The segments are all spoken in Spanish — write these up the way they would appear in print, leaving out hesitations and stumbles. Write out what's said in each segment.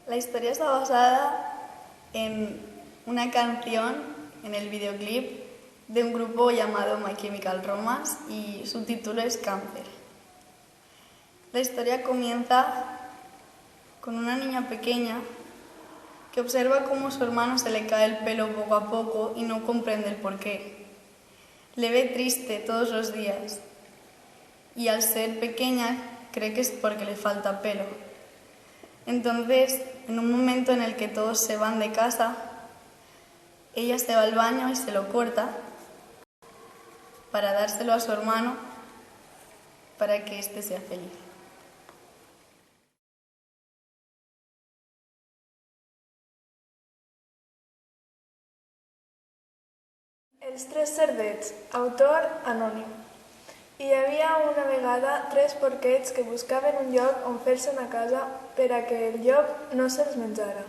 La historia está basada en una canción, en el videoclip de un grupo llamado My Chemical Romance y su título es Cáncer. La historia comienza con una niña pequeña que observa cómo su hermano se le cae el pelo poco a poco y no comprende el porqué. Le ve triste todos los días y al ser pequeña cree que es porque le falta pelo. Entonces, en un momento en el que todos se van de casa, ella se va al baño y se lo corta para dárselo a su hermano para que éste sea feliz. Els tres cerdets, autor anònim. Hi havia una vegada tres porquets que buscaven un lloc on fer-se una casa per a que el llop no se'ls menjara.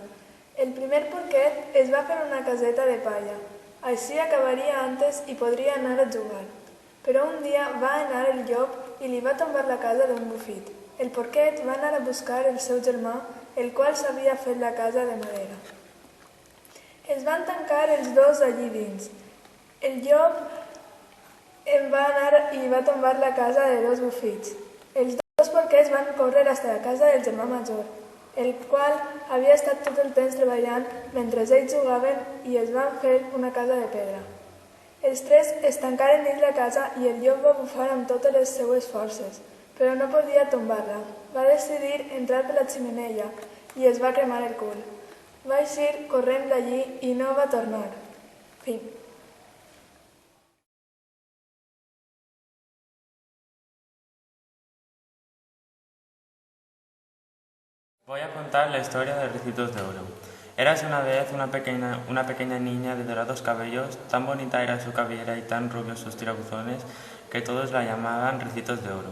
El primer porquet es va fer una caseta de palla. Així acabaria antes i podria anar a jugar. Però un dia va anar el llop i li va tombar la casa d'un bufit. El porquet va anar a buscar el seu germà, el qual s'havia fet la casa de madera. Es van tancar els dos allí dins. El llop va anar i va tombar la casa de dos bufits. Els dos porquets van córrer fins a la casa del germà major, el qual havia estat tot el temps treballant mentre ells jugaven i es van fer una casa de pedra. Els tres es tancaren dins la casa i el llop va bufar amb totes les seues forces, però no podia tombar-la. Va decidir entrar per la xemeneia i es va cremar el cul. Va eixir corrent d'allí i no va tornar. Fin. Voy a contar la historia de Ricitos de Oro. Érase una vez una pequeña niña de dorados cabellos, tan bonita era su cabellera y tan rubios sus tirabuzones que todos la llamaban Ricitos de Oro.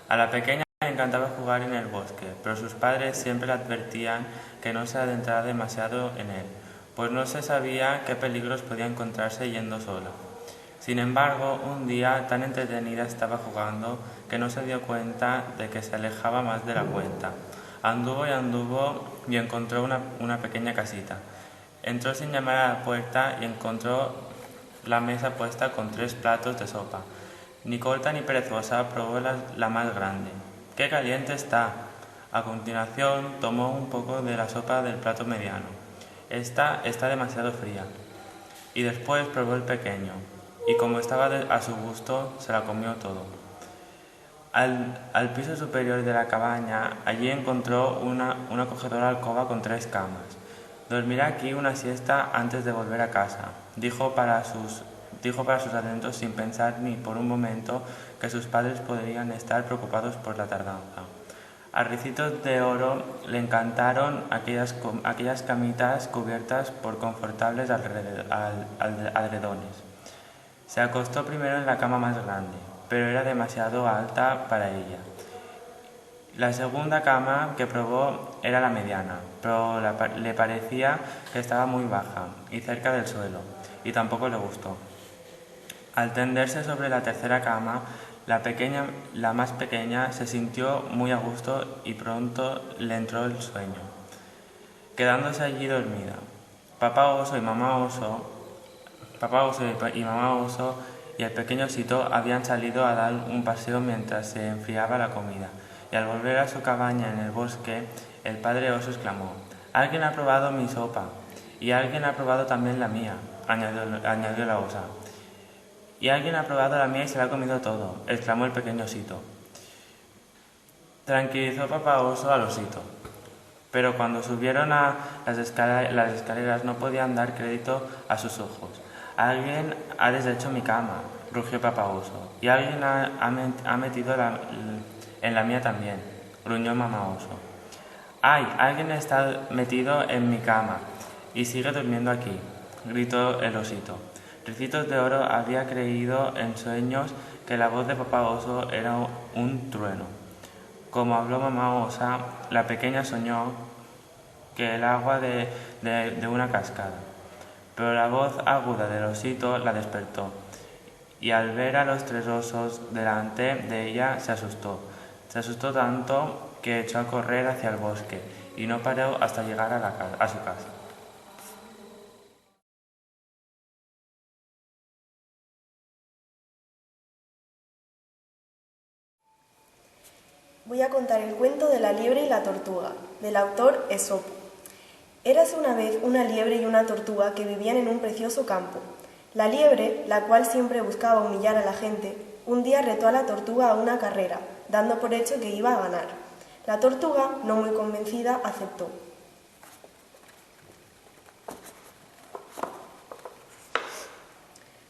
A la pequeña le encantaba jugar en el bosque, pero sus padres siempre le advertían que no se adentrara demasiado en él, pues no se sabía qué peligros podía encontrarse yendo sola. Sin embargo, un día tan entretenida estaba jugando que no se dio cuenta de que se alejaba más de la cuenta. Anduvo y encontró una pequeña casita. Entró sin llamar a la puerta y encontró la mesa puesta con 3 platos de sopa. Ni corta ni perezosa probó la más grande. ¡Qué caliente está! A continuación tomó un poco de la sopa del plato mediano. Esta está demasiado fría. Y después probó el pequeño, y como estaba a su gusto, se la comió todo. Al piso superior de la cabaña, allí encontró una acogedora alcoba con 3 camas. Dormirá aquí una siesta antes de volver a casa, dijo para sus adentros sin pensar ni por un momento que sus padres podrían estar preocupados por la tardanza. A Ricitos de Oro le encantaron aquellas camitas cubiertas por confortables alredones. Se acostó primero en la cama más grande, pero era demasiado alta para ella. La segunda cama que probó era la mediana, pero le parecía que estaba muy baja y cerca del suelo, y tampoco le gustó. Al tenderse sobre la tercera cama, la más pequeña se sintió muy a gusto y pronto le entró el sueño, quedándose allí dormida. Papá oso y mamá oso y el pequeño osito habían salido a dar un paseo mientras se enfriaba la comida, y al volver a su cabaña en el bosque, el padre oso exclamó: «Alguien ha probado mi sopa, y alguien ha probado también la mía», añadió la osa. «Y alguien ha probado la mía y se la ha comido todo», exclamó el pequeño osito. Tranquilizó papá oso al osito, pero cuando subieron a las escaleras no podían dar crédito a sus ojos. «Alguien ha deshecho mi cama», rugió papá oso, «y alguien ha metido en la mía también», gruñó mamá oso. «¡Ay! Alguien está metido en mi cama y sigue durmiendo aquí», gritó el osito. Ricitos de Oro había creído en sueños que la voz de papá oso era un trueno. Como habló mamá osa, la pequeña soñó que el agua de una cascada. Pero la voz aguda del osito la despertó, y al ver a los 3 osos delante de ella se asustó. Se asustó tanto que echó a correr hacia el bosque, y no paró hasta llegar a su casa. Voy a contar el cuento de la liebre y la tortuga, del autor Esopo. Érase una vez una liebre y una tortuga que vivían en un precioso campo. La liebre, la cual siempre buscaba humillar a la gente, un día retó a la tortuga a una carrera, dando por hecho que iba a ganar. La tortuga, no muy convencida, aceptó.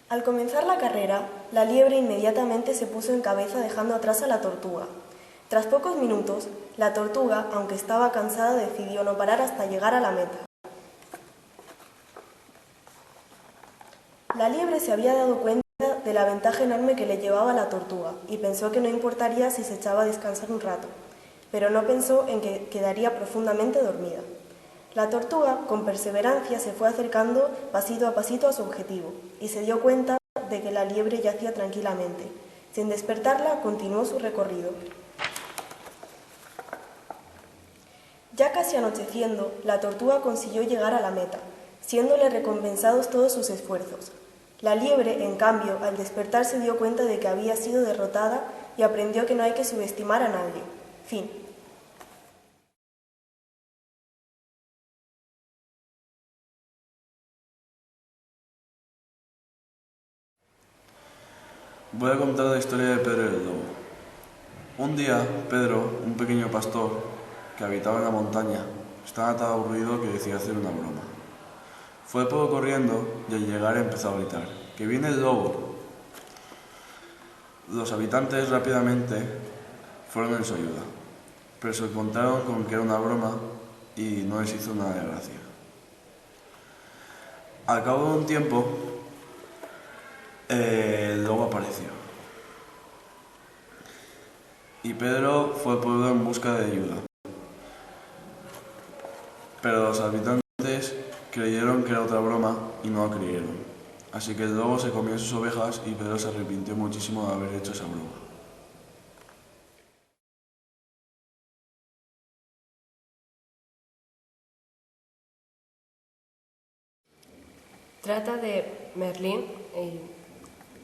Al comenzar la carrera, la liebre inmediatamente se puso en cabeza dejando atrás a la tortuga. Tras pocos minutos, la tortuga, aunque estaba cansada, decidió no parar hasta llegar a la meta. La liebre se había dado cuenta de la ventaja enorme que le llevaba la tortuga y pensó que no importaría si se echaba a descansar un rato, pero no pensó en que quedaría profundamente dormida. La tortuga, con perseverancia, se fue acercando pasito a pasito a su objetivo y se dio cuenta de que la liebre yacía tranquilamente. Sin despertarla, continuó su recorrido. Ya casi anocheciendo, la tortuga consiguió llegar a la meta, siéndole recompensados todos sus esfuerzos. La liebre, en cambio, al despertar se dio cuenta de que había sido derrotada y aprendió que no hay que subestimar a nadie. Fin. Voy a contar la historia de Pedro el Lobo. Un día, Pedro, un pequeño pastor que habitaba en la montaña, estaba tan aburrido que decidió hacer una broma. Fue poco corriendo y al llegar empezó a gritar: ¡que viene el lobo! Los habitantes rápidamente fueron en su ayuda, pero se encontraron con que era una broma y no les hizo nada de gracia. Al cabo de un tiempo, el lobo apareció y Pedro fue al pueblo en busca de ayuda, pero los habitantes creyeron que era otra broma y no lo creyeron. Así que el lobo se comió sus ovejas y Pedro se arrepintió muchísimo de haber hecho esa broma. Trata de Merlín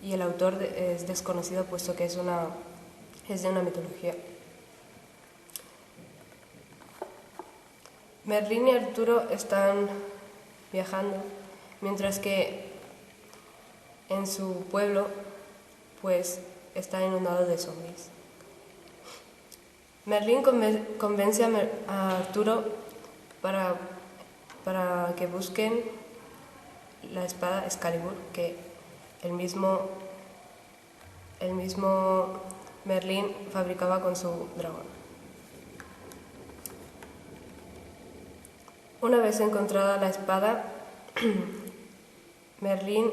y el autor es desconocido puesto que es de una mitología. Merlín y Arturo están viajando, mientras que en su pueblo pues está inundado de zombies. Merlín convence a Arturo para que busquen la espada Excalibur que el mismo Merlín fabricaba con su dragón. Una vez encontrada la espada, Merlín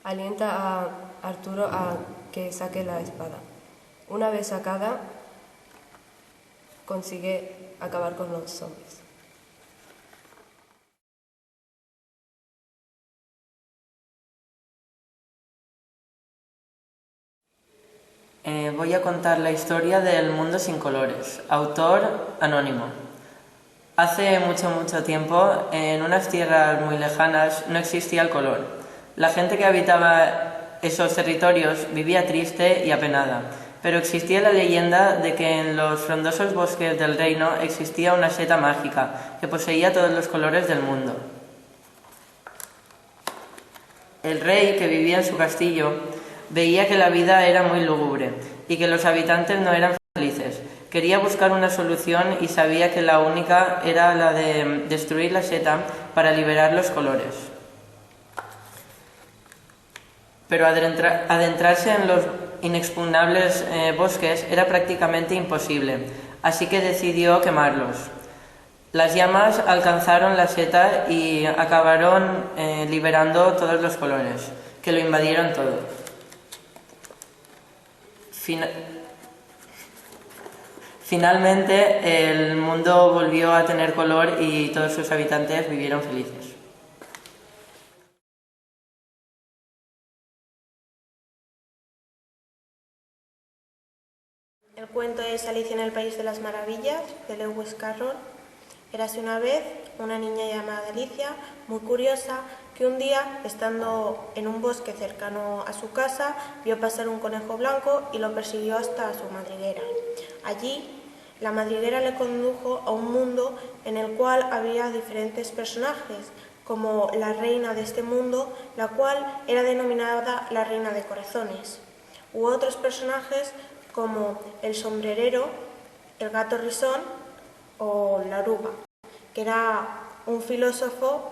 alienta a Arturo a que saque la espada. Una vez sacada, consigue acabar con los zombies. Voy a contar la historia del Mundo sin colores. Autor anónimo. Hace mucho tiempo, en unas tierras muy lejanas, no existía el color. La gente que habitaba esos territorios vivía triste y apenada, pero existía la leyenda de que en los frondosos bosques del reino existía una seta mágica que poseía todos los colores del mundo. El rey, que vivía en su castillo, veía que la vida era muy lúgubre y que los habitantes no eran felices. Quería buscar una solución y sabía que la única era la de destruir la seta para liberar los colores. Pero adentrarse en los inexpugnables bosques era prácticamente imposible, así que decidió quemarlos. Las llamas alcanzaron la seta y acabaron liberando todos los colores, que lo invadieron todo. Finalmente, el mundo volvió a tener color y todos sus habitantes vivieron felices. El cuento es Alicia en el País de las Maravillas, de Lewis Carroll. Érase una vez una niña llamada Alicia, muy curiosa, que un día, estando en un bosque cercano a su casa, vio pasar un conejo blanco y lo persiguió hasta su madriguera. Allí, la madriguera le condujo a un mundo en el cual había diferentes personajes, como la reina de este mundo, la cual era denominada la Reina de Corazones, u otros personajes como el sombrerero, el gato risón o la oruga, que era un filósofo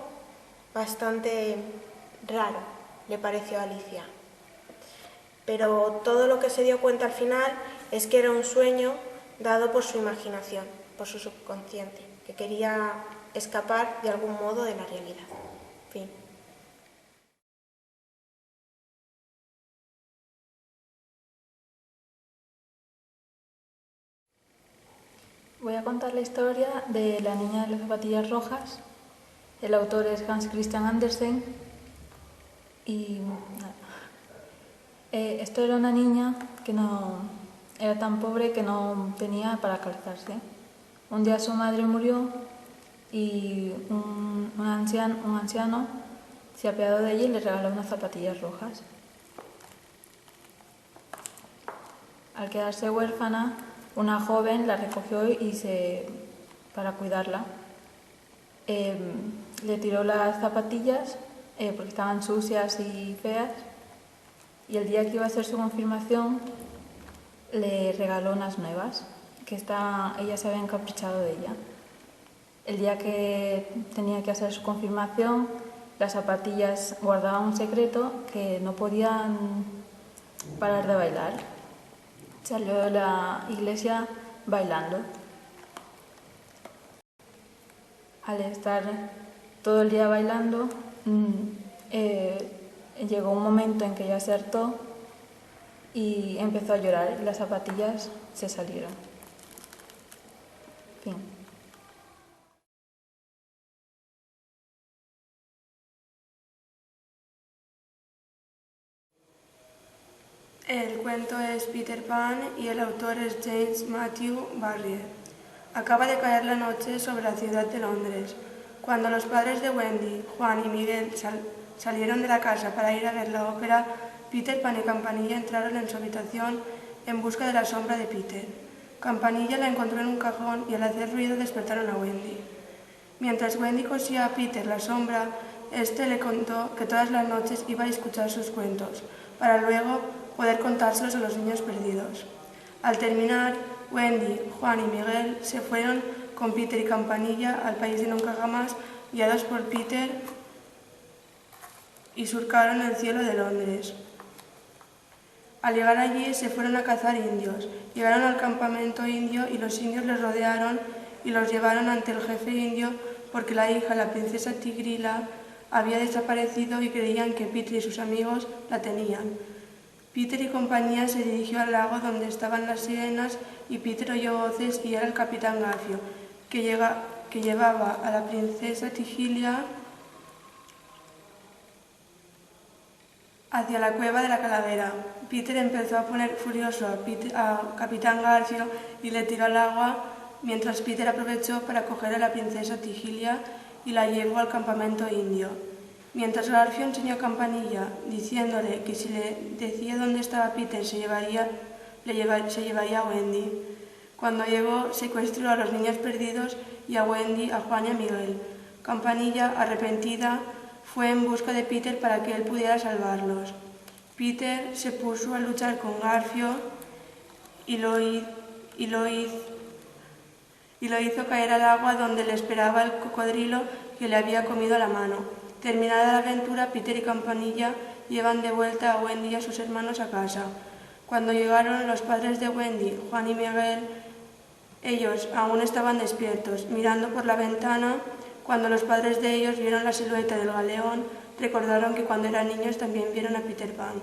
bastante raro, le pareció a Alicia. Pero todo lo que se dio cuenta al final es que era un sueño dado por su imaginación, por su subconsciente, que quería escapar de algún modo de la realidad. Fin. Voy a contar la historia de la niña de las zapatillas rojas. El autor es Hans Christian Andersen. Y esto era una niña que no era tan pobre que no tenía para calzarse. Un día su madre murió y un anciano se apiadó de ella y le regaló unas zapatillas rojas. Al quedarse huérfana, una joven la recogió para cuidarla. Le tiró las zapatillas porque estaban sucias y feas, y el día que iba a hacer su confirmación le regaló unas nuevas, que ella se había encaprichado de ella. El día que tenía que hacer su confirmación, las zapatillas guardaban un secreto, que no podían parar de bailar. Salió de la iglesia bailando. Al estar todo el día bailando, llegó un momento en que ella se hartó y empezó a llorar y las zapatillas se salieron. Fin. El cuento es Peter Pan y el autor es James Matthew Barrie. Acaba de caer la noche sobre la ciudad de Londres. Cuando los padres de Wendy, Juan y Miguel salieron de la casa para ir a ver la ópera, Peter Pan y Campanilla entraron en su habitación en busca de la sombra de Peter. Campanilla la encontró en un cajón y al hacer ruido despertaron a Wendy. Mientras Wendy cosía a Peter la sombra, este le contó que todas las noches iba a escuchar sus cuentos, para luego poder contárselos a los niños perdidos. Al terminar, Wendy, Juan y Miguel se fueron con Peter y Campanilla al país de nunca jamás, guiados por Peter, y surcaron el cielo de Londres. Al llegar allí se fueron a cazar indios. Llegaron al campamento indio y los indios les rodearon y los llevaron ante el jefe indio porque la hija, la princesa Tigrila, había desaparecido y creían que Peter y sus amigos la tenían. Peter y compañía se dirigió al lago donde estaban las sirenas y Peter oyó voces y era el capitán Garfio, que llevaba a la princesa Tigilia hacia la cueva de la calavera. Peter empezó a poner furioso a capitán Garfio y le tiró al agua, mientras Peter aprovechó para coger a la princesa Tigilia y la llevó al campamento indio. Mientras Garfio enseñó a Campanilla, diciéndole que si le decía dónde estaba Peter se llevaría a Wendy. Cuando llegó, secuestró a los niños perdidos y a Wendy, a Juan y a Miguel. Campanilla, arrepentida, fue en busca de Peter para que él pudiera salvarlos. Peter se puso a luchar con Garfio y lo hizo caer al agua donde le esperaba el cocodrilo que le había comido la mano. Terminada la aventura, Peter y Campanilla llevan de vuelta a Wendy y a sus hermanos a casa. Cuando llegaron los padres de Wendy, Juan y Miguel, ellos aún estaban despiertos, mirando por la ventana. Cuando los padres de ellos vieron la silueta del galeón, recordaron que cuando eran niños también vieron a Peter Pan.